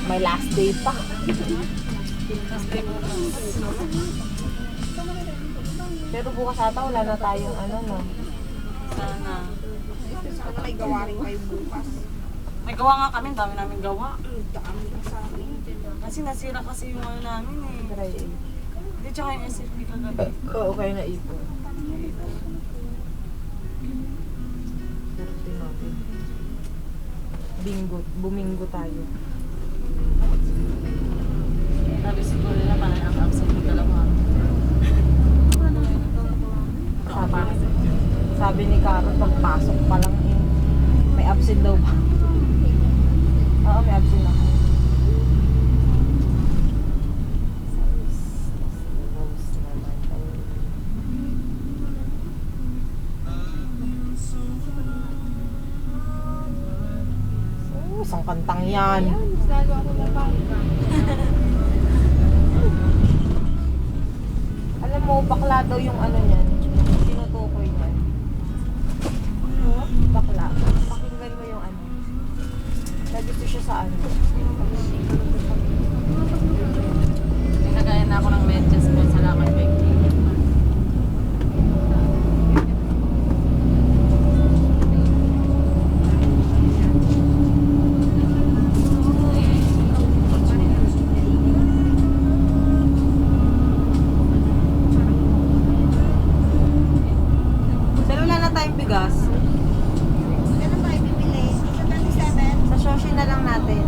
may last day pa. Pero bukas ata wala na tayong ano no. Sana. Sana may gawa rin kayo bukas. May gawa nga kami, dami namin gawa. Dami na sa amin. Kasi nasira kasi yung ano namin eh. Try it. Hindi, tsaka yung SFP kagabi. Oo, kayo na ipon. Swerte natin. Bingo, buminggo tayo. Sabi siguro nila parang ang absent yung dalawa. Sabi ni Carol, pagpasok pa lang may absent daw ba? Oo, may absent ako. Isang kantang yan. Mas lalo ako napangga. Alam mo, bakla daw yung ano niyan. Tinutukoy niyan. Bakla. Pakinggan mo yung ano. Nagito siya sa ano. Nagaya na ako ng medyas ko sa lakad bag. Wala na tayong bigas. Kailan tayo bibili? Sa 27? Sa Shoshi na lang natin.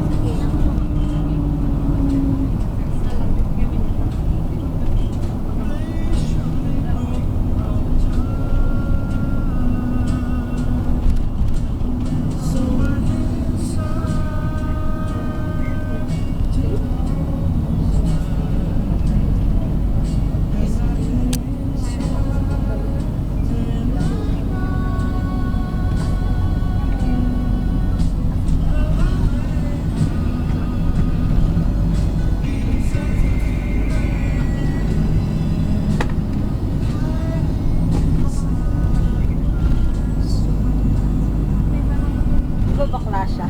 Bakla siya.